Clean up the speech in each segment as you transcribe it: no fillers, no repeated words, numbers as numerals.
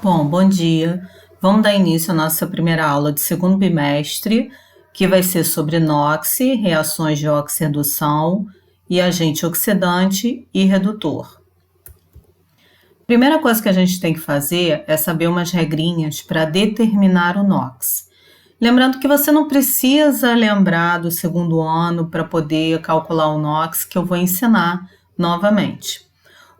Bom dia. Vamos dar início à nossa primeira aula de segundo bimestre, que vai ser sobre NOx, reações de oxirredução e agente oxidante e redutor. Primeira coisa que a gente tem que fazer é saber umas regrinhas para determinar o NOx. Lembrando que você não precisa lembrar do segundo ano para poder calcular o NOx, que eu vou ensinar novamente.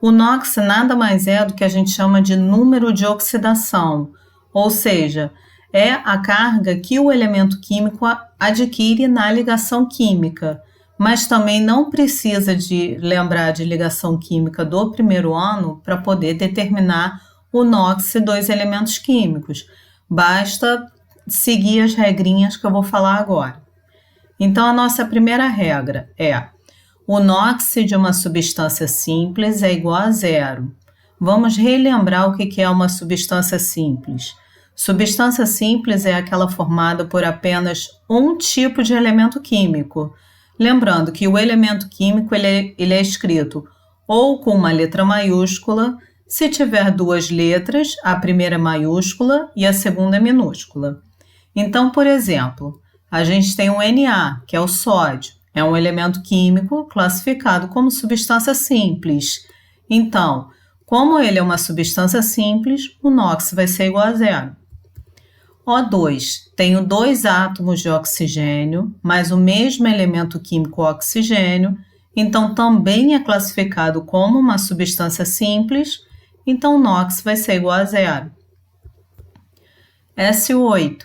O NOx nada mais é do que a gente chama de número de oxidação, ou seja, é a carga que o elemento químico adquire na ligação química, mas também não precisa de lembrar de ligação química do primeiro ano para poder determinar o NOx dos elementos químicos. Basta seguir as regrinhas que eu vou falar agora. Então, a nossa primeira regra é: o NOx de uma substância simples é igual a zero. Vamos relembrar o que é uma substância simples. Substância simples é aquela formada por apenas um tipo de elemento químico. Lembrando que o elemento químico ele é escrito ou com uma letra maiúscula, se tiver duas letras, a primeira é maiúscula e a segunda é minúscula. Então, por exemplo, a gente tem o Na, que é o sódio. É um elemento químico classificado como substância simples. Então, como ele é uma substância simples, o NOx vai ser igual a zero. O2, tenho dois átomos de oxigênio, mais o mesmo elemento químico oxigênio, então também é classificado como uma substância simples, então o NOx vai ser igual a zero. SO8,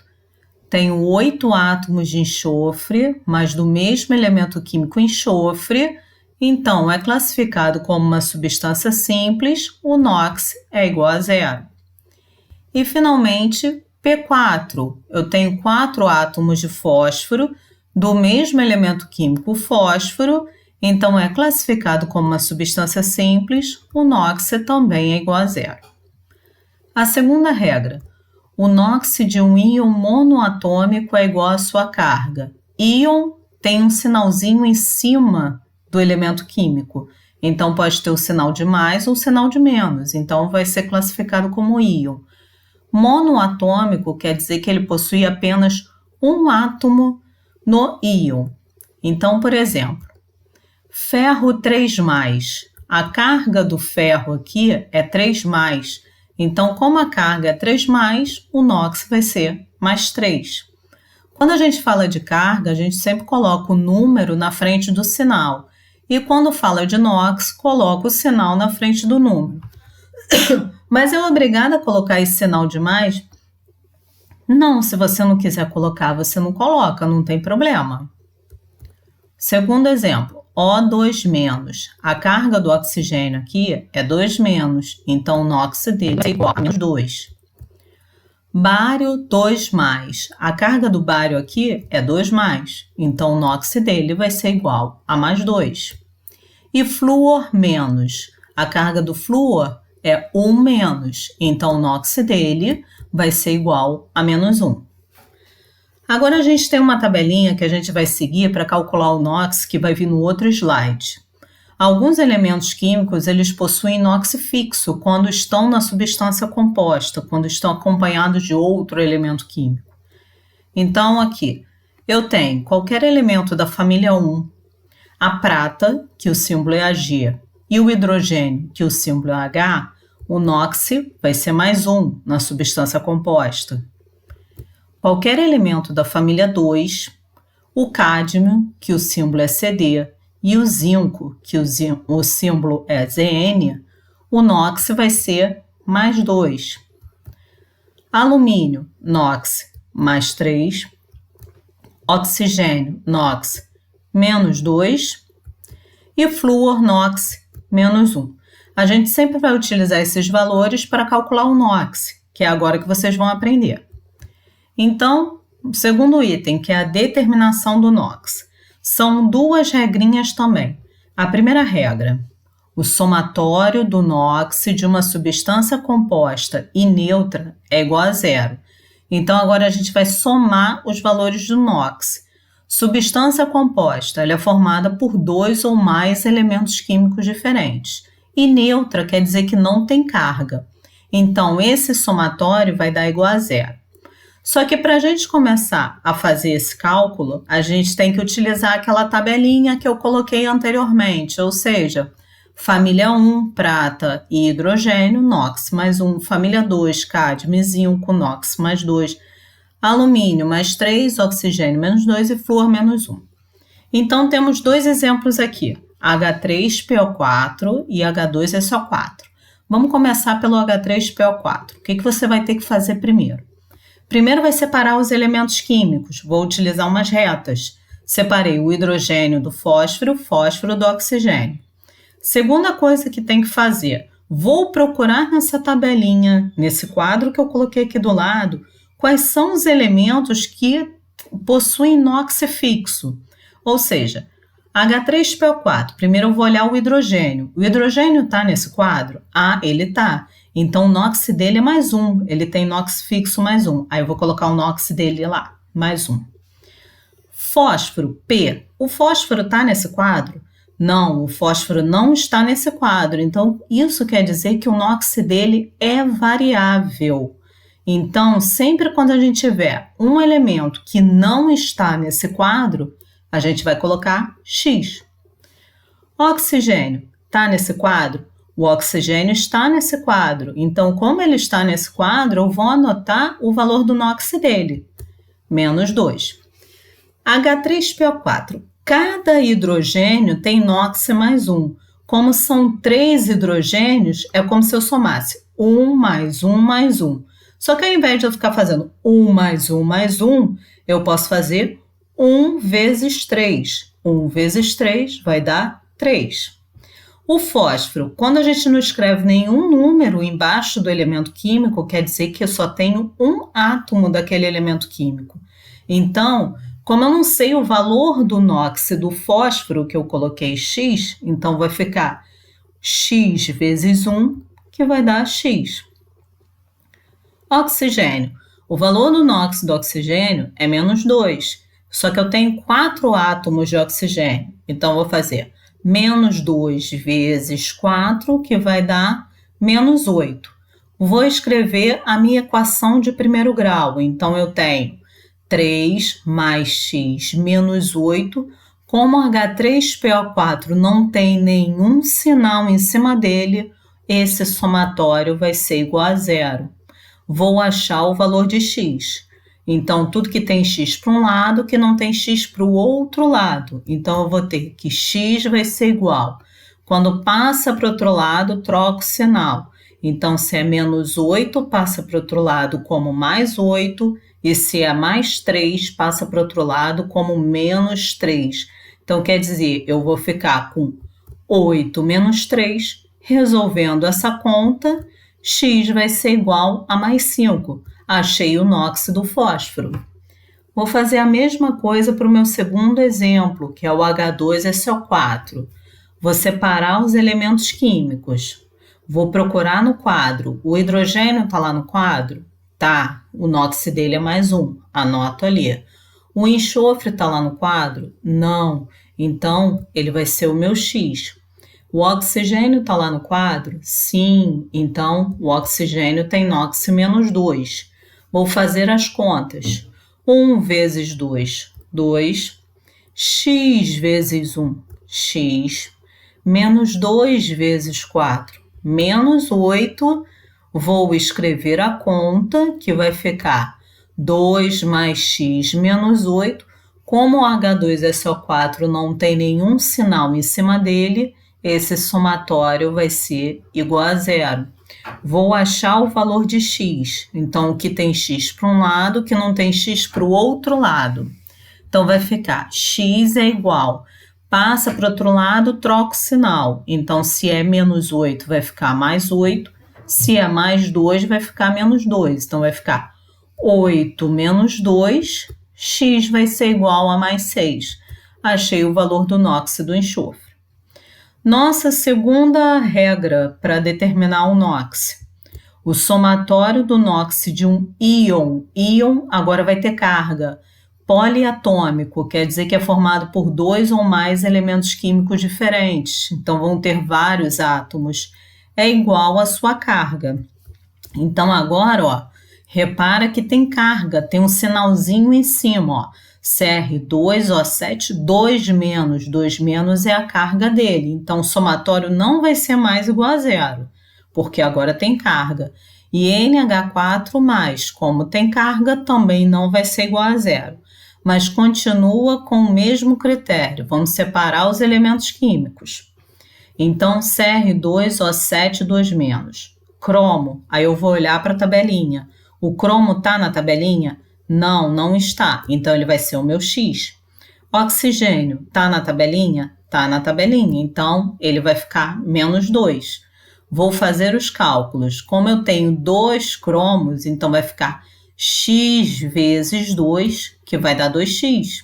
tenho 8 átomos de enxofre, mas do mesmo elemento químico enxofre, então é classificado como uma substância simples, o NOx é igual a zero. E finalmente, P4, eu tenho 4 átomos de fósforo, do mesmo elemento químico fósforo, então é classificado como uma substância simples, o NOx também é igual a zero. A segunda regra: o NOx de um íon monoatômico é igual à sua carga. Íon tem um sinalzinho em cima do elemento químico, então pode ter o sinal de mais ou o sinal de menos, então vai ser classificado como íon. Monoatômico quer dizer que ele possui apenas um átomo no íon. Então, por exemplo, ferro 3+, a carga do ferro aqui é 3+, então, como a carga é 3+, o NOx vai ser mais 3. Quando a gente fala de carga, a gente sempre coloca o número na frente do sinal. E quando fala de NOx, coloca o sinal na frente do número. Mas é obrigada a colocar esse sinal de mais? Não, se você não quiser colocar, você não coloca, não tem problema. Segundo exemplo. O2-, a carga do oxigênio aqui é 2-, então o NOx dele é igual a menos 2. Bário 2+, a carga do bário aqui é 2+, então o NOx dele vai ser igual a mais 2. E flúor-, a carga do flúor é 1-, então o NOx dele vai ser igual a menos 1. Agora a gente tem uma tabelinha que a gente vai seguir para calcular o NOx que vai vir no outro slide. Alguns elementos químicos eles possuem NOx fixo quando estão na substância composta, quando estão acompanhados de outro elemento químico. Então aqui eu tenho qualquer elemento da família 1, a prata, que o símbolo é Ag, e o hidrogênio, que o símbolo é H, o NOx vai ser mais 1 na substância composta. Qualquer elemento da família 2, o cádmio, que o símbolo é Cd, e o zinco, que o símbolo é Zn, o NOx vai ser mais 2. Alumínio, NOx, mais 3. Oxigênio, NOx, menos 2. E flúor, NOx, menos 1. A gente sempre vai utilizar esses valores para calcular o NOx, que é agora que vocês vão aprender. Então, o segundo item, que é a determinação do NOx. São duas regrinhas também. A primeira regra: o somatório do NOx de uma substância composta e neutra é igual a zero. Então, agora a gente vai somar os valores do NOx. Substância composta ela é formada por 2 ou mais elementos químicos diferentes. E neutra quer dizer que não tem carga. Então, esse somatório vai dar igual a zero. Só que para a gente começar a fazer esse cálculo, a gente tem que utilizar aquela tabelinha que eu coloquei anteriormente, ou seja, família 1, prata e hidrogênio, NOx mais 1, família 2, cádmio e zinco, NOx mais 2, alumínio mais 3, oxigênio menos 2 e flúor menos 1. Então, temos dois exemplos aqui, H3PO4 e H2SO4. Vamos começar pelo H3PO4. O que você vai ter que fazer primeiro? Primeiro vai separar os elementos químicos. Vou utilizar umas retas. Separei o hidrogênio do fósforo, o fósforo do oxigênio. Segunda coisa que tem que fazer, vou procurar nessa tabelinha, nesse quadro que eu coloquei aqui do lado, quais são os elementos que possuem NOx fixo. Ou seja, H3PO4, primeiro eu vou olhar o hidrogênio. O hidrogênio está nesse quadro? Ah, ele está. Então, o NOx dele é mais 1. Ele tem NOx fixo mais 1. Aí eu vou colocar o NOx dele lá, mais 1. Fósforo, P. O fósforo está nesse quadro? Não, o fósforo não está nesse quadro. Então, isso quer dizer que o NOx dele é variável. Então, sempre quando a gente tiver um elemento que não está nesse quadro, a gente vai colocar X. Oxigênio, está nesse quadro? O oxigênio está nesse quadro. Então, como ele está nesse quadro, eu vou anotar o valor do NOx dele, menos 2. H3PO4. Cada hidrogênio tem NOx mais 1. Como são 3 hidrogênios, é como se eu somasse 1 mais 1 mais 1. Só que ao invés de eu ficar fazendo 1 mais 1 mais 1, eu posso fazer 1 vezes 3. 1 vezes 3 vai dar 3. O fósforo, quando a gente não escreve nenhum número embaixo do elemento químico, quer dizer que eu só tenho um átomo daquele elemento químico. Então, como eu não sei o valor do NOx do fósforo, que eu coloquei X, então vai ficar X vezes 1, que vai dar X. Oxigênio. O valor do NOx do oxigênio é menos 2, só que eu tenho 4 átomos de oxigênio. Então, eu vou fazer menos 2 vezes 4, que vai dar menos 8. Vou escrever a minha equação de primeiro grau. Então, eu tenho 3 mais x menos 8. Como H3PO4 não tem nenhum sinal em cima dele, esse somatório vai ser igual a zero. Vou achar o valor de x. Então, tudo que tem x para um lado, que não tem x para o outro lado. Então, eu vou ter que x vai ser igual. Quando passa para o outro lado, troco o sinal. Então, se é menos 8, passa para o outro lado como mais 8. E se é mais 3, passa para o outro lado como menos 3. Então, quer dizer, eu vou ficar com 8 menos 3. Resolvendo essa conta, x vai ser igual a mais 5. Achei o NOx do fósforo. Vou fazer a mesma coisa para o meu segundo exemplo, que é o H2SO4. Vou separar os elementos químicos. Vou procurar no quadro. O hidrogênio está lá no quadro? Tá, o NOx dele é mais 1. Anoto ali. O enxofre está lá no quadro? Não. Então, ele vai ser o meu X. O oxigênio está lá no quadro? Sim. Então, o oxigênio tem NOx menos 2. Vou fazer as contas. 1 vezes 2, 2. X vezes 1, x. Menos 2 vezes 4, menos 8. Vou escrever a conta, que vai ficar 2 mais x menos 8. Como o H2SO4 não tem nenhum sinal em cima dele, esse somatório vai ser igual a zero. Vou achar o valor de x. Então, o que tem x para um lado, que não tem x para o outro lado. Então, vai ficar x é igual. Passa para o outro lado, troca o sinal. Então, se é menos 8, vai ficar mais 8. Se é mais 2, vai ficar menos 2. Então, vai ficar 8 menos 2, x vai ser igual a mais 6. Achei o valor do NOx do enxofre. Nossa segunda regra para determinar o NOx. O somatório do NOx de um íon. Íon agora vai ter carga. Poliatômico, quer dizer que é formado por 2 ou mais elementos químicos diferentes. Então, vão ter vários átomos. É igual à sua carga. Então, agora, ó, repara que tem carga, tem um sinalzinho em cima, ó. CR2O7, 2 menos. 2 menos é a carga dele. Então, o somatório não vai ser mais igual a zero, porque agora tem carga. E NH4 mais, como tem carga, também não vai ser igual a zero. Mas continua com o mesmo critério. Vamos separar os elementos químicos. Então, Cr2O7, 2 menos. Cromo, aí eu vou olhar para a tabelinha. O cromo está na tabelinha? Não, não está. Então, ele vai ser o meu X. Oxigênio, está na tabelinha? Está na tabelinha. Então, ele vai ficar menos 2. Vou fazer os cálculos. Como eu tenho 2 cromos, então vai ficar X vezes 2, que vai dar 2x.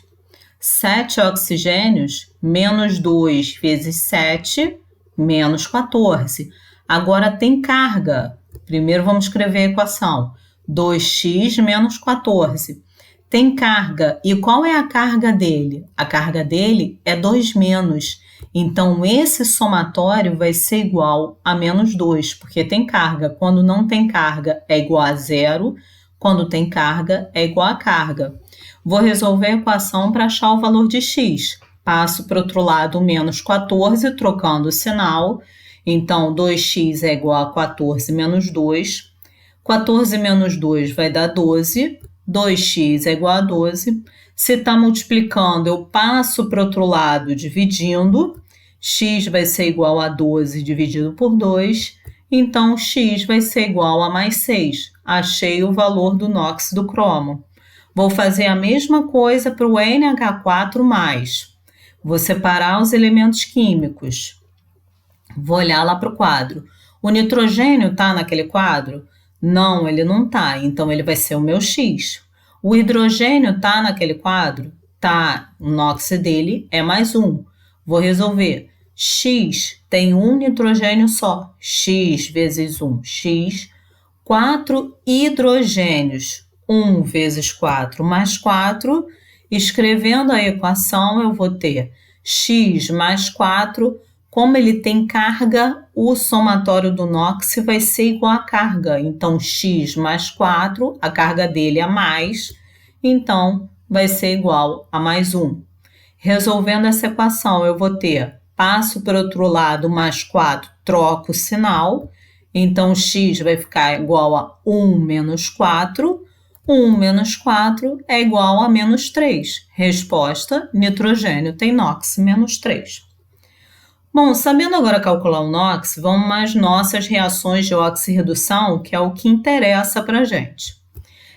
7 oxigênios, menos 2 vezes 7, menos 14. Agora tem carga. Primeiro vamos escrever a equação. 2x menos 14. Tem carga. E qual é a carga dele? A carga dele é 2 menos. Então, esse somatório vai ser igual a menos 2, porque tem carga. Quando não tem carga, é igual a zero. Quando tem carga, é igual a carga. Vou resolver a equação para achar o valor de x. Passo para o outro lado, menos 14, trocando o sinal. Então, 2x é igual a 14 menos 2. 14 menos 2 vai dar 12. 2x é igual a 12. Se está multiplicando, eu passo para o outro lado dividindo. X vai ser igual a 12 dividido por 2. Então, x vai ser igual a mais 6. Achei o valor do NOx do cromo. Vou fazer a mesma coisa para o NH4+. Vou separar os elementos químicos. Vou olhar lá para o quadro. O nitrogênio está naquele quadro? Não, ele não está, então ele vai ser o meu X. O hidrogênio está naquele quadro? Tá, o NOx dele é mais 1. Vou resolver. X tem um nitrogênio só. X vezes 1, X. 4 hidrogênios. 1 vezes 4 mais 4. Escrevendo a equação, eu vou ter x mais 4. Como ele tem carga, o somatório do NOx vai ser igual a carga. Então, x mais 4, a carga dele é mais, então vai ser igual a mais 1. Resolvendo essa equação, eu vou ter, passo para o outro lado, mais 4, troco o sinal. Então, x vai ficar igual a 1 menos 4. 1 menos 4 é igual a menos 3. Resposta, nitrogênio tem NOx menos 3. Bom, sabendo agora calcular o NOx, vamos às nossas reações de oxirredução, que é o que interessa para a gente.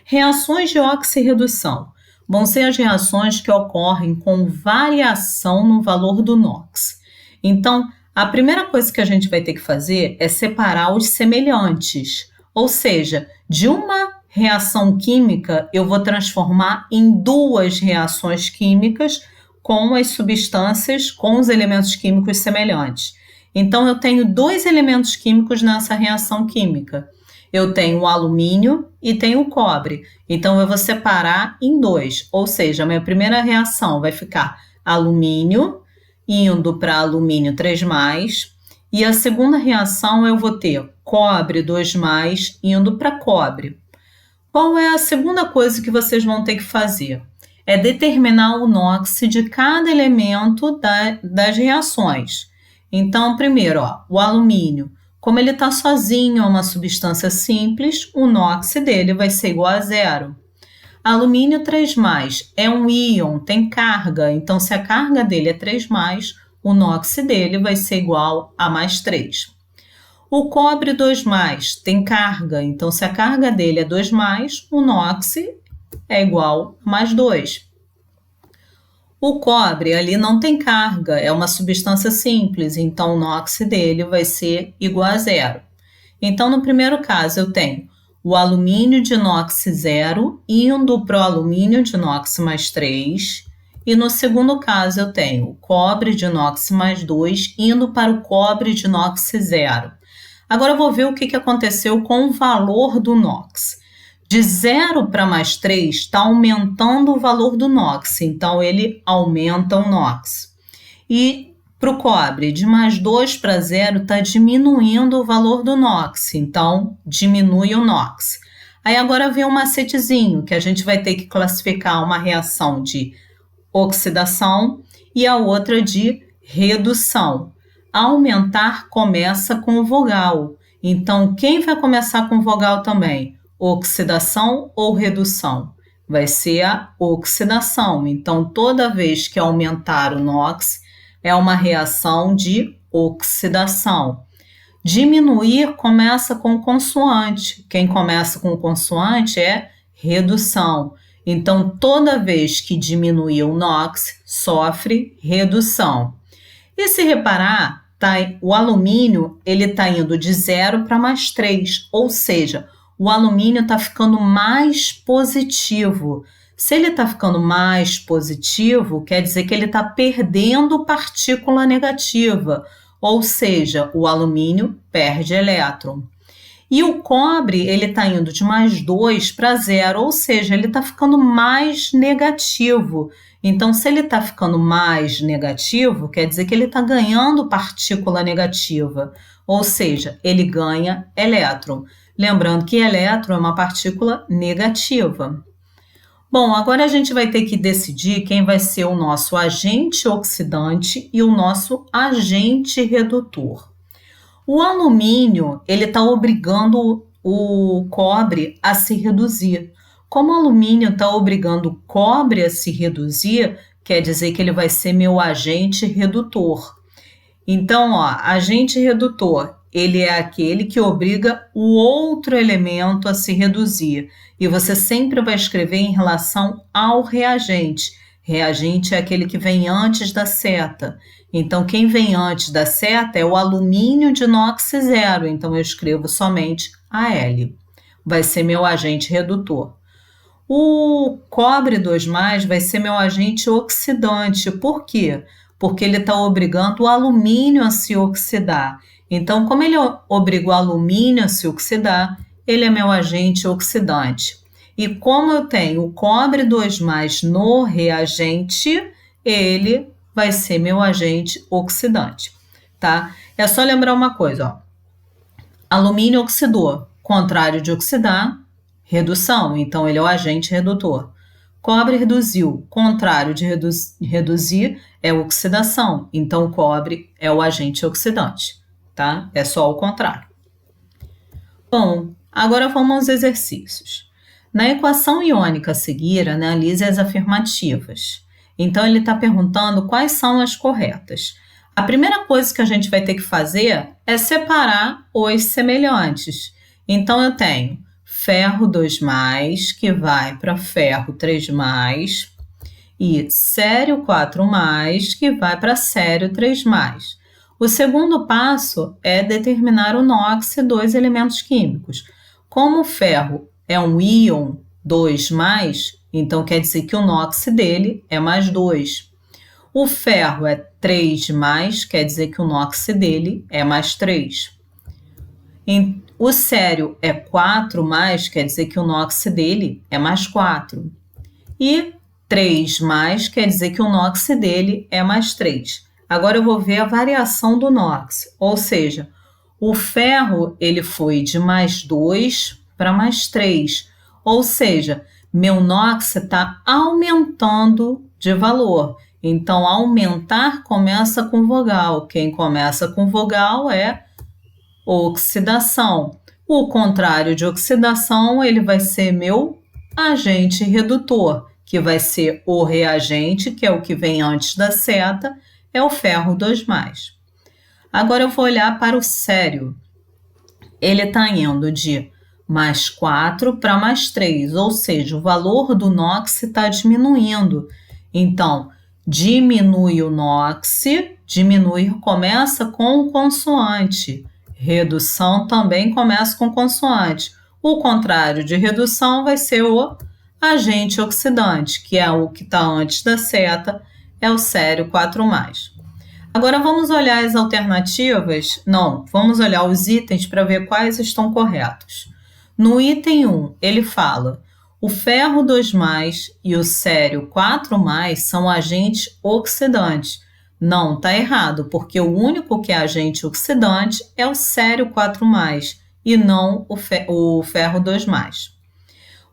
Reações de oxirredução vão ser as reações que ocorrem com variação no valor do NOx. Então, a primeira coisa que a gente vai ter que fazer é separar os semelhantes, ou seja, de uma reação química eu vou transformar em duas reações químicas com as substâncias, com os elementos químicos semelhantes. Então, eu tenho dois elementos químicos nessa reação química. Eu tenho o alumínio e tenho o cobre. Então, eu vou separar em dois, ou seja, a minha primeira reação vai ficar alumínio indo para alumínio 3+, e a segunda reação eu vou ter cobre 2+, indo para cobre. Qual é a segunda coisa que vocês vão ter que fazer? É determinar o NOx de cada elemento das reações. Então, primeiro, ó, o alumínio, como ele está sozinho, é uma substância simples, o NOx dele vai ser igual a zero. Alumínio 3+, é um íon, tem carga, então se a carga dele é 3+, o NOx dele vai ser igual a mais 3. O cobre 2+, tem carga, então se a carga dele é 2+, o NOx é igual a mais 2. O cobre ali não tem carga, é uma substância simples, então o NOx dele vai ser igual a zero. Então, no primeiro caso, eu tenho o alumínio de NOx 0 indo para o alumínio de NOx mais 3. E no segundo caso, eu tenho o cobre de NOx mais 2 indo para o cobre de NOx 0. Agora eu vou ver o que aconteceu com o valor do NOx. De 0 para mais 3 está aumentando o valor do NOx, então ele aumenta o NOx. E Para o cobre, de mais 2 para 0 está diminuindo o valor do NOx, então diminui o NOx. Aí agora vem um macetezinho, que a gente vai ter que classificar uma reação de oxidação e a outra de redução. Aumentar começa com vogal. Então, quem vai começar com vogal também? Oxidação ou redução? Vai ser a oxidação. Então, toda vez que aumentar o NOx, é uma reação de oxidação. Diminuir começa com consoante. Quem começa com consoante é redução. Então, toda vez que diminuir o NOx, sofre redução. E se reparar, o alumínio está indo de 0 para mais 3, ou seja, o alumínio está ficando mais positivo. Se ele está ficando mais positivo, quer dizer que ele está perdendo partícula negativa, ou seja, o alumínio perde elétron. E o cobre, ele está indo de mais 2 para 0, ou seja, ele está ficando mais negativo. Então, se ele está ficando mais negativo, quer dizer que ele está ganhando partícula negativa, ou seja, ele ganha elétron. Lembrando que elétron é uma partícula negativa. Bom, agora a gente vai ter que decidir quem vai ser o nosso agente oxidante e o nosso agente redutor. O alumínio, ele está obrigando o cobre a se reduzir. Como o alumínio está obrigando o cobre a se reduzir, quer dizer que ele vai ser meu agente redutor. Então, agente redutor, ele é aquele que obriga o outro elemento a se reduzir. E você sempre vai escrever em relação ao reagente. Reagente é aquele que vem antes da seta. Então, quem vem antes da seta é o alumínio de NOx 0. Então, eu escrevo somente Al. Vai ser meu agente redutor. O cobre 2+, vai ser meu agente oxidante. Por quê? Porque ele está obrigando o alumínio a se oxidar. Então, como ele obriga o alumínio a se oxidar, ele é meu agente oxidante. E como eu tenho o cobre 2+ no reagente, ele vai ser meu agente oxidante, tá? É só lembrar uma coisa, alumínio oxidou, contrário de oxidar, redução, então ele é o agente redutor. Cobre reduziu, contrário de reduzir é oxidação, então cobre é o agente oxidante, tá? É só o contrário. Bom, agora vamos aos exercícios. Na equação iônica a seguir, analise as afirmativas. Então, ele está perguntando quais são as corretas. A primeira coisa que a gente vai ter que fazer é separar os semelhantes. Então, eu tenho ferro 2+, que vai para ferro 3+, e sério 4+, que vai para sério 3+. O segundo passo é determinar o NOx e 2 elementos químicos. Como o ferro é um íon 2+, então quer dizer que o NOx dele é mais 2. O ferro é 3+, quer dizer que o NOx dele é mais 3. O sério é 4+, quer dizer que o NOx dele é mais 4. E 3+, quer dizer que o NOx dele é mais 3. Agora eu vou ver a variação do NOx, ou seja, o ferro ele foi de mais 2 para mais 3, ou seja, meu NOx está aumentando de valor. Então, aumentar começa com vogal. Quem começa com vogal é oxidação. O contrário de oxidação, ele vai ser meu agente redutor, que vai ser o reagente, que é o que vem antes da seta, é o ferro 2+. Agora eu vou olhar para o sério. Ele está indo de mais 4 para mais 3, ou seja, o valor do NOx está diminuindo. Então, diminui o NOx, diminuir começa com consoante. Redução também começa com consoante. O contrário de redução vai ser o agente oxidante, que é o que está antes da seta, é o sério 4+. Agora vamos olhar as alternativas, vamos olhar os itens para ver quais estão corretos. No item 1, ele fala, o ferro 2+ e o sério 4+ são agentes oxidantes. Não, está errado, porque o único que é agente oxidante é o sério 4+, e não o ferro 2+.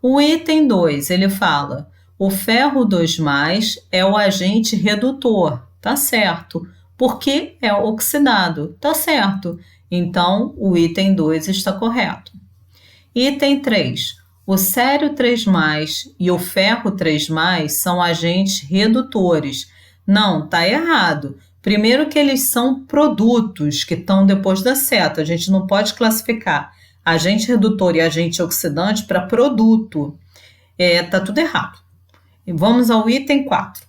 O item 2, ele fala, o ferro 2+, é o agente redutor, tá certo, porque é oxidado, tá certo. Então, o item 2 está correto. Item 3, o sério 3+, e o ferro 3+, são agentes redutores. Não, tá errado. Primeiro que eles são produtos que estão depois da seta, a gente não pode classificar agente redutor e agente oxidante para produto. Tá tudo errado. E vamos ao item 4.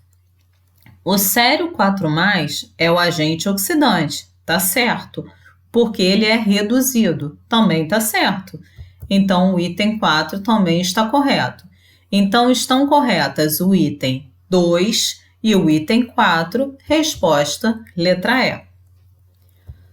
O sério 4+, é o agente oxidante, tá certo, porque ele é reduzido, também tá certo. Então, o item 4 também está correto. Então, estão corretas o item 2 e o item 4, resposta letra E.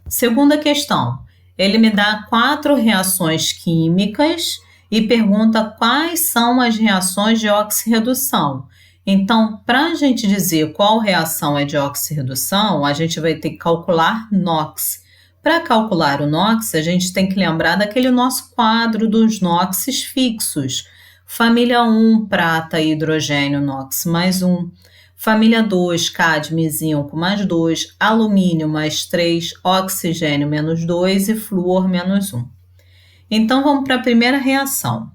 Segunda questão. Ele me dá 4 reações químicas e pergunta quais são as reações de oxirredução. Então, para a gente dizer qual reação é de oxirredução, a gente vai ter que calcular NOx. Para calcular o NOx, a gente tem que lembrar daquele nosso quadro dos NOxes fixos. Família 1, prata e hidrogênio, NOx mais 1. Família 2, cádmio e zinco mais 2, alumínio mais 3, oxigênio menos 2 e flúor menos 1. Então, vamos para a primeira reação.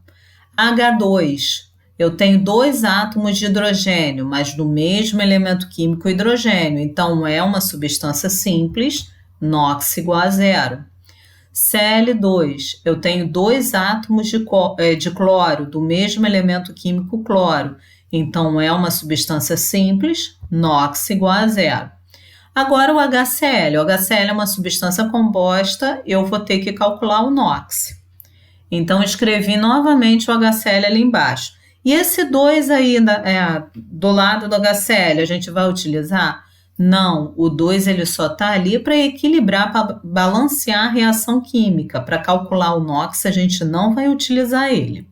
H2, eu tenho 2 átomos de hidrogênio, mas do mesmo elemento químico hidrogênio, então é uma substância simples, NOx igual a 0. Cl2, eu tenho 2 átomos de cloro, do mesmo elemento químico cloro, então é uma substância simples, NOx igual a 0. Agora o HCl. O HCl é uma substância composta, eu vou ter que calcular o NOx. Então, escrevi novamente o HCl ali embaixo. E esse 2 aí do lado do HCl, a gente vai utilizar? Não, o 2 ele só está ali para equilibrar, para balancear a reação química. Para calcular o NOx, a gente não vai utilizar ele.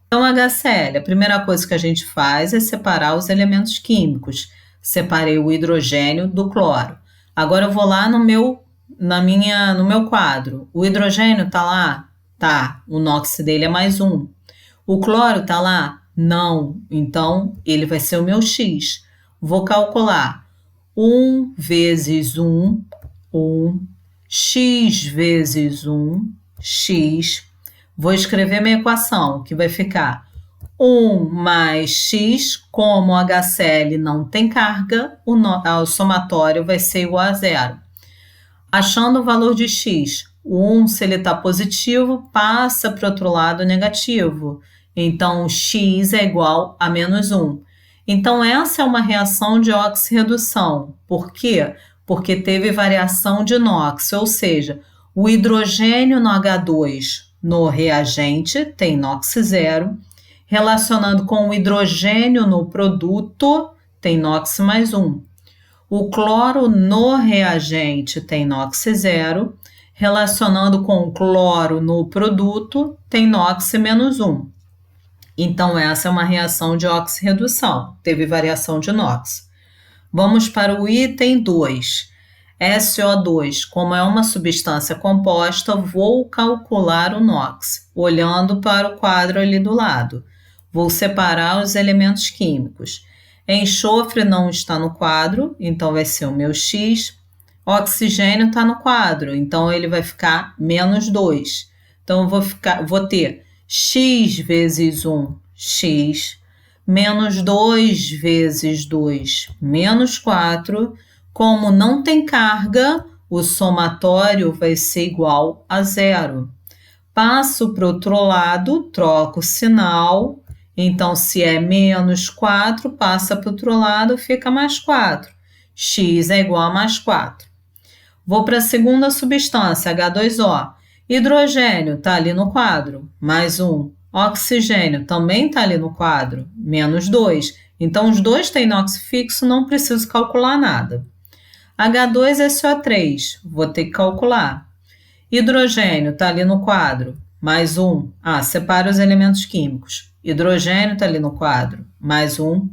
Então, HCl, a primeira coisa que a gente faz é separar os elementos químicos. Separei o hidrogênio do cloro. Agora eu vou lá no meu quadro. O hidrogênio está lá? Tá. O NOx dele é mais 1. O cloro está lá? Não. Então, ele vai ser o meu X. Vou calcular 1 vezes 1, X vezes 1, X. Vou escrever minha equação, que vai ficar 1 mais x, como o HCl não tem carga, o somatório vai ser igual a 0. Achando o valor de x, o 1, se ele está positivo, passa para o outro lado negativo. Então, x é igual a menos 1. Então, essa é uma reação de oxirredução. Por quê? Porque teve variação de NOx, ou seja, o hidrogênio no H2 no reagente tem NOx 0, relacionando com o hidrogênio no produto, tem NOx mais 1. O cloro no reagente tem NOx 0, relacionando com o cloro no produto, tem NOx menos 1. Então, essa é uma reação de oxirredução, teve variação de NOx. Vamos para o item 2. SO2, como é uma substância composta, vou calcular o NOx, olhando para o quadro ali do lado. Vou separar os elementos químicos. Enxofre não está no quadro, então vai ser o meu X. Oxigênio está no quadro, então ele vai ficar menos 2. Então, vou ter X vezes 1, X, menos 2 vezes 2, menos 4. Como não tem carga, o somatório vai ser igual a 0. Passo para o outro lado, troco o sinal. Então, se é menos 4, passa para o outro lado, fica mais 4. X é igual a mais 4. Vou para a segunda substância, H2O. Hidrogênio está ali no quadro, mais 1. Oxigênio também está ali no quadro, menos 2. Então, os dois têm NOx fixo, não preciso calcular nada. H2SO3, vou ter que calcular. Hidrogênio está ali no quadro, mais 1. Separa os elementos químicos. Hidrogênio está ali no quadro, mais 1.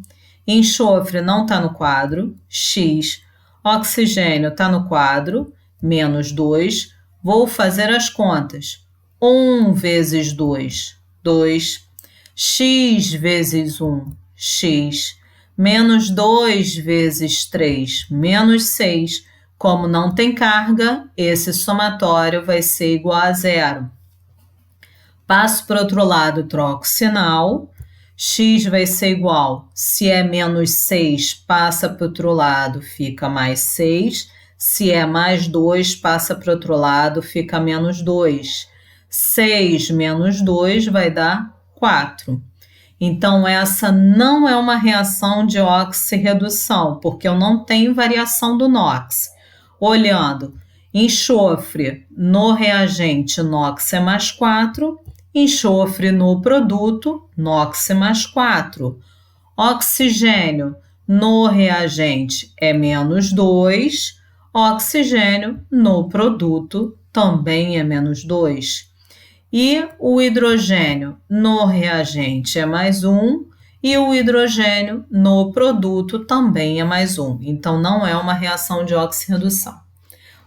Enxofre não está no quadro, X. Oxigênio está no quadro, menos 2. Vou fazer as contas. 1 vezes 2, 2. X vezes 1, x. Menos 2 vezes 3, menos 6. Como não tem carga, esse somatório vai ser igual a zero. Passo para o outro lado, troco o sinal. X vai ser igual, se é menos 6, passa para o outro lado, fica mais 6. Se é mais 2, passa para o outro lado, fica menos 2. 6 menos 2 vai dar 4. Então, essa não é uma reação de oxirredução, porque eu não tenho variação do NOx. Olhando, enxofre no reagente, NOx é mais 4. Enxofre no produto, NOx é mais 4. Oxigênio no reagente é menos 2. Oxigênio no produto também é menos 2. E o hidrogênio no reagente é mais 1. E o hidrogênio no produto também é mais 1. Então, não é uma reação de oxirredução.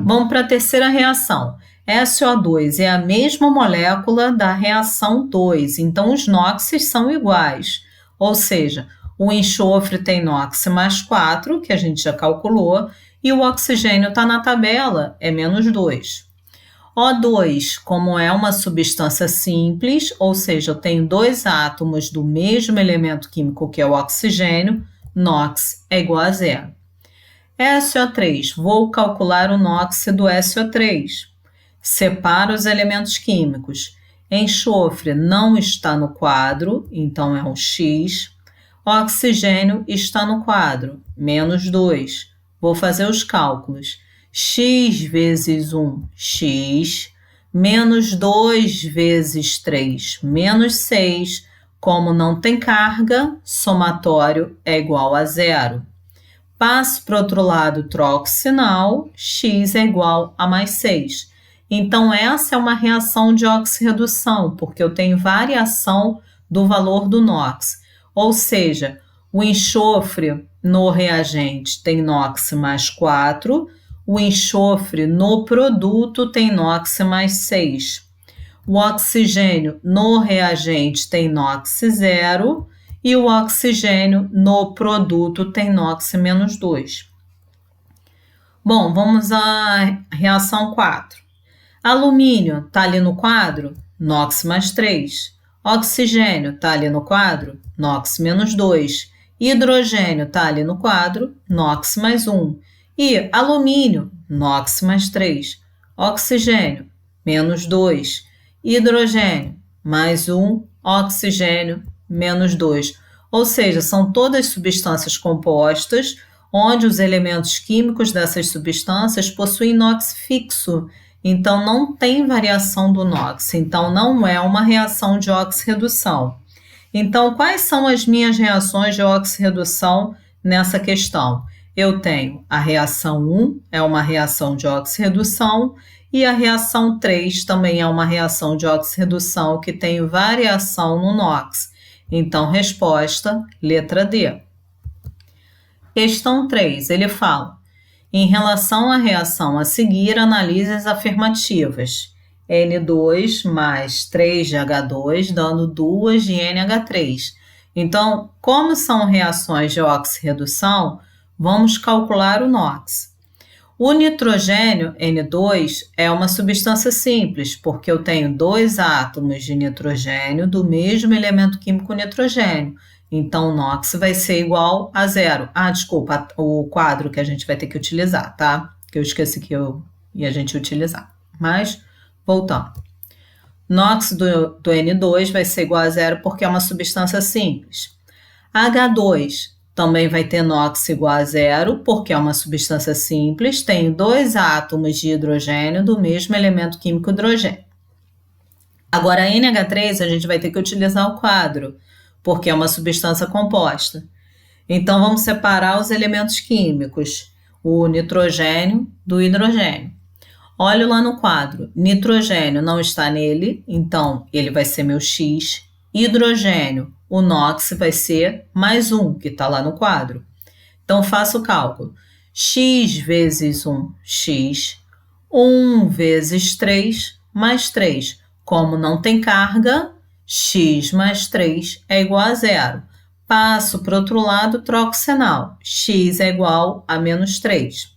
Vamos para a terceira reação. SO2 é a mesma molécula da reação 2, então os NOxes são iguais. Ou seja, o enxofre tem NOx mais 4, que a gente já calculou, e o oxigênio está na tabela, é menos 2. O2, como é uma substância simples, ou seja, eu tenho 2 átomos do mesmo elemento químico que é o oxigênio, NOx é igual a zero. SO3, vou calcular o NOx do SO3. Separa os elementos químicos. Enxofre não está no quadro, então é um X. Oxigênio está no quadro, menos 2. Vou fazer os cálculos. X vezes 1, X. Menos 2 vezes 3, menos 6. Como não tem carga, somatório é igual a zero. Passo para o outro lado, troco o sinal, X é igual a mais 6. Então, essa é uma reação de oxirredução, porque eu tenho variação do valor do NOx. Ou seja, o enxofre no reagente tem NOx mais 4, o enxofre no produto tem NOx mais 6. O oxigênio no reagente tem NOx 0 e o oxigênio no produto tem NOx menos 2. Bom, vamos à reação 4. Alumínio está ali no quadro, NOx mais 3. Oxigênio está ali no quadro, NOx menos 2. Hidrogênio está ali no quadro, NOx mais 1. E alumínio, NOx mais 3. Oxigênio, menos 2. Hidrogênio, mais 1. Oxigênio, menos 2. Ou seja, são todas substâncias compostas, onde os elementos químicos dessas substâncias possuem NOx fixo. Então, não tem variação do NOx. Então, não é uma reação de oxirredução. Então, quais são as minhas reações de oxirredução nessa questão? Eu tenho a reação 1, é uma reação de oxirredução, e a reação 3 também é uma reação de oxirredução que tem variação no NOx. Então, resposta, letra D. Questão 3, ele fala: em relação à reação a seguir, analise as afirmativas. N2 mais 3 de H2, dando 2 de NH3. Então, como são reações de oxirredução, vamos calcular o NOx. O nitrogênio, N2, é uma substância simples, porque eu tenho 2 átomos de nitrogênio do mesmo elemento químico nitrogênio. Então, o NOx vai ser igual a zero. Ah, desculpa, o quadro que a gente vai ter que utilizar, tá? Que eu esqueci que eu ia a gente utilizar. Mas, voltando. NOx do N2 vai ser igual a zero porque é uma substância simples. H2 também vai ter NOx igual a zero porque é uma substância simples. Tem 2 átomos de hidrogênio do mesmo elemento químico hidrogênio. Agora, a NH3 a gente vai ter que utilizar o quadro, porque é uma substância composta. Então, vamos separar os elementos químicos, o nitrogênio do hidrogênio. Olho lá no quadro, nitrogênio não está nele, então ele vai ser meu X. Hidrogênio, o NOx vai ser mais 1, que está lá no quadro. Então, faço o cálculo. x vezes 1, x. 1 vezes 3, mais 3. Como não tem carga, x mais 3 é igual a zero. Passo para o outro lado, troco o sinal. X é igual a menos 3.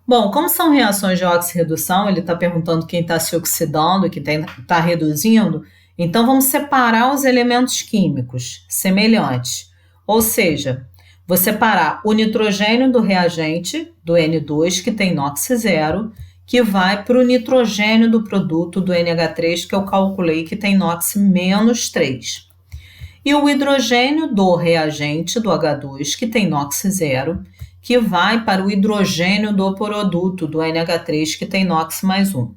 Bom, como são reações de oxirredução, ele está perguntando quem está se oxidando e quem está reduzindo, então vamos separar os elementos químicos semelhantes. Ou seja, vou separar o nitrogênio do reagente, do N2, que tem NOx zero, que vai para o nitrogênio do produto, do NH3, que eu calculei que tem NOx menos 3. E o hidrogênio do reagente, do H2, que tem NOx zero, que vai para o hidrogênio do produto, do NH3, que tem NOx mais 1.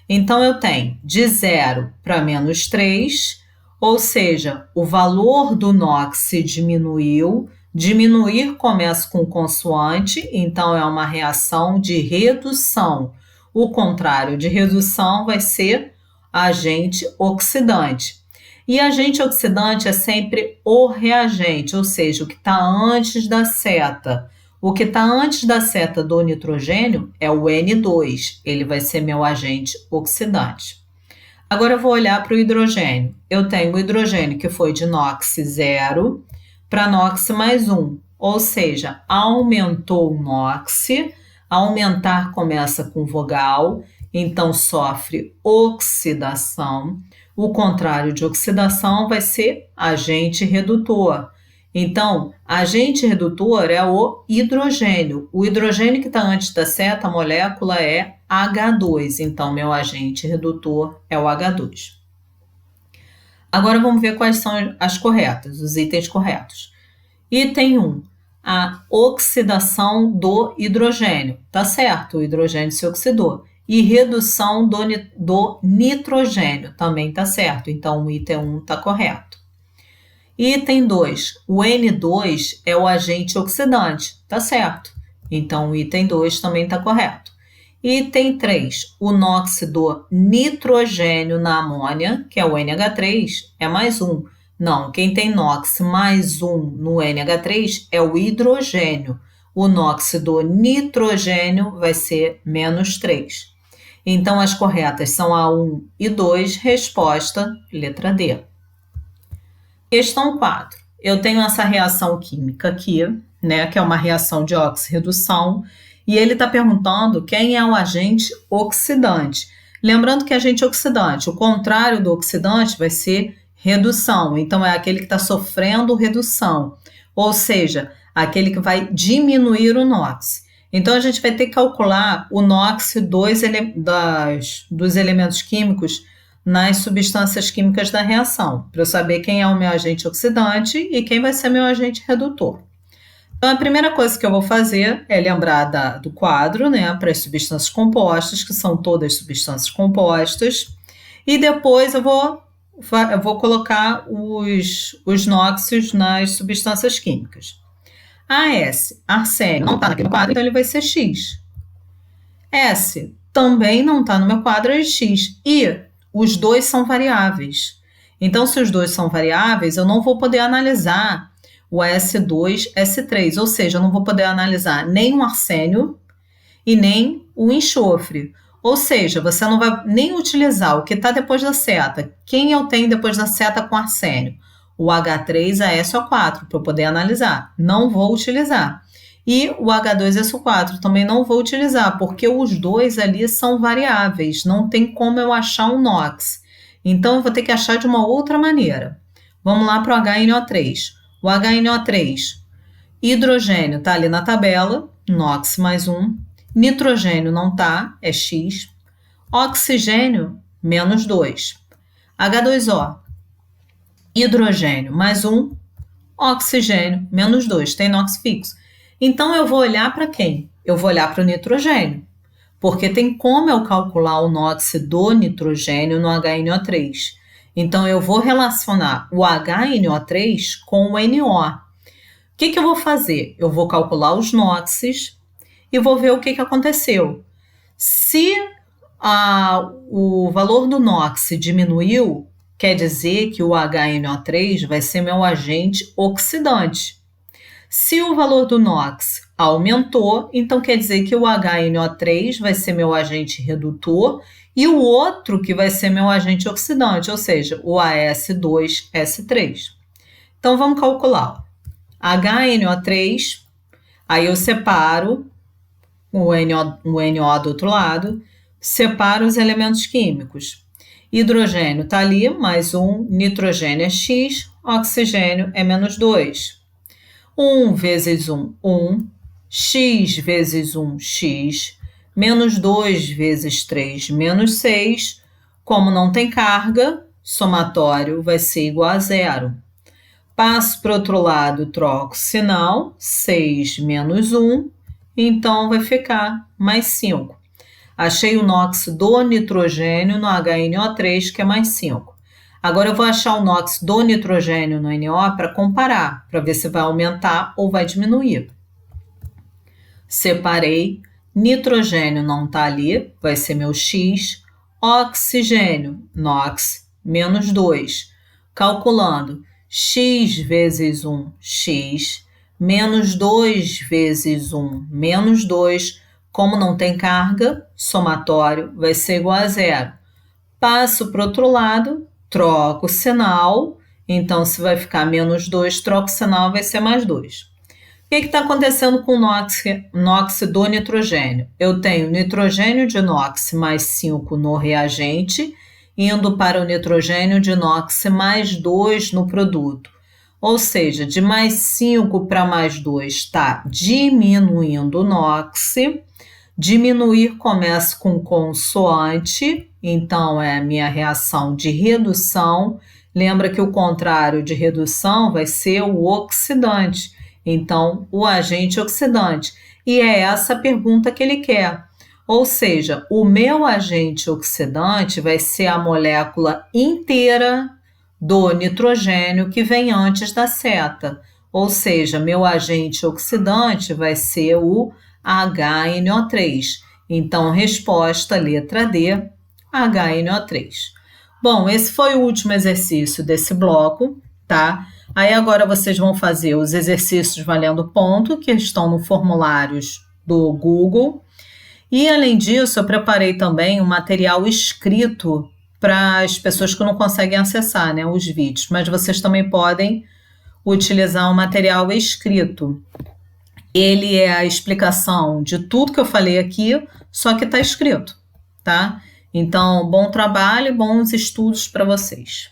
Então, eu tenho de 0 para menos 3, ou seja, o valor do NOx diminuiu. Diminuir começa com consoante, então é uma reação de redução. O contrário de redução vai ser agente oxidante. E agente oxidante é sempre o reagente, ou seja, o que está antes da seta. O que está antes da seta do nitrogênio é o N2, ele vai ser meu agente oxidante. Agora eu vou olhar para o hidrogênio. Eu tenho o hidrogênio que foi de NOx zero para NOx mais 1, ou seja, aumentou o NOx. Aumentar começa com vogal, então sofre oxidação. O contrário de oxidação vai ser agente redutor. Então, agente redutor é o hidrogênio. O hidrogênio que está antes da seta, a molécula é H2. Então, meu agente redutor é o H2. Agora, vamos ver quais são as corretas, os itens corretos. Item 1, a oxidação do hidrogênio. Tá certo, o hidrogênio se oxidou. E redução do nitrogênio também tá certo. Então, o item 1 está correto. Item 2, o N2 é o agente oxidante, tá certo. Então, o item 2 também está correto. Item 3, o NOx do nitrogênio na amônia, que é o NH3, é mais 1. Não, quem tem NOx mais 1 no NH3 é o hidrogênio. O NOx do nitrogênio vai ser menos 3. Então, as corretas são a 1 e 2, resposta, letra D. Questão 4. Eu tenho essa reação química aqui, né, que é uma reação de oxirredução, e ele está perguntando quem é o agente oxidante. Lembrando que agente oxidante, o contrário do oxidante vai ser redução, então é aquele que está sofrendo redução, ou seja, aquele que vai diminuir o NOx. Então, a gente vai ter que calcular o NOx dos elementos químicos nas substâncias químicas da reação, para eu saber quem é o meu agente oxidante e quem vai ser meu agente redutor. Então, a primeira coisa que eu vou fazer é lembrar do quadro, né, para as substâncias compostas, que são todas substâncias compostas, e depois eu vou colocar os NOxes nas substâncias químicas. AS, arsênio, não está aqui no quadro, então ele vai ser X. S, também não está no meu quadro, é X. E os dois são variáveis. Então, se os dois são variáveis, eu não vou poder analisar o S2, S3, ou seja, eu não vou poder analisar nem o arsênio e nem o enxofre. Ou seja, você não vai nem utilizar o que está depois da seta. Quem eu tenho depois da seta com arsênio? O H3ASO4, para eu poder analisar. Não vou utilizar. E o H2SO4 também não vou utilizar, porque os dois ali são variáveis. Não tem como eu achar um NOx. Então, eu vou ter que achar de uma outra maneira. Vamos lá para o HNO3. O HNO3, hidrogênio está ali na tabela, NOx mais 1. Nitrogênio não está, é X. Oxigênio, menos 2. H2O, hidrogênio mais 1. Oxigênio, menos 2, tem NOx fixo. Então, eu vou olhar para quem? Eu vou olhar para o nitrogênio, porque tem como eu calcular o NOx do nitrogênio no HNO3. Então, eu vou relacionar o HNO3 com o NO. O que eu vou fazer? Eu vou calcular os NOxes e vou ver o que aconteceu. Se o valor do NOx diminuiu, quer dizer que o HNO3 vai ser meu agente oxidante. Se o valor do NOx aumentou, então quer dizer que o HNO3 vai ser meu agente redutor e o outro que vai ser meu agente oxidante, ou seja, o AS2S3. Então, vamos calcular. HNO3, aí eu separo o NO do outro lado, separo os elementos químicos. Hidrogênio está ali, mais 1, nitrogênio é X, oxigênio é menos 2. 1 vezes 1, 1, X vezes 1, X, menos 2 vezes 3, menos 6. Como não tem carga, somatório vai ser igual a zero. Passo para o outro lado, troco sinal, 6 menos 1, então vai ficar mais 5. Achei o NOx do nitrogênio no HNO3, que é mais 5. Agora eu vou achar o NOx do nitrogênio no NO para comparar, para ver se vai aumentar ou vai diminuir. Separei, nitrogênio não está ali, vai ser meu X, oxigênio, NOx, menos 2. Calculando, X vezes 1, X, menos 2 vezes 1, menos 2. Como não tem carga, somatório vai ser igual a zero. Passo para o outro lado, troco o sinal, então se vai ficar menos 2, troco o sinal, vai ser mais 2. O que está acontecendo com o NOx do nitrogênio? Eu tenho nitrogênio de NOx mais 5 no reagente, indo para o nitrogênio de NOx mais 2 no produto. Ou seja, de mais 5 para mais 2 está diminuindo o NOx. Diminuir começa com consoante, então é a minha reação de redução. Lembra que o contrário de redução vai ser o oxidante. Então, o agente oxidante. E é essa a pergunta que ele quer. Ou seja, o meu agente oxidante vai ser a molécula inteira do nitrogênio que vem antes da seta. Ou seja, meu agente oxidante vai ser o HNO3. Então, resposta, letra D, HNO3. Bom, esse foi o último exercício desse bloco, tá? Aí agora vocês vão fazer os exercícios valendo ponto, que estão no formulários do Google. E, além disso, eu preparei também um material escrito para as pessoas que não conseguem acessar, né, os vídeos. Mas vocês também podem utilizar um material escrito. Ele é a explicação de tudo que eu falei aqui, só que está escrito, tá? Então, bom trabalho e bons estudos para vocês.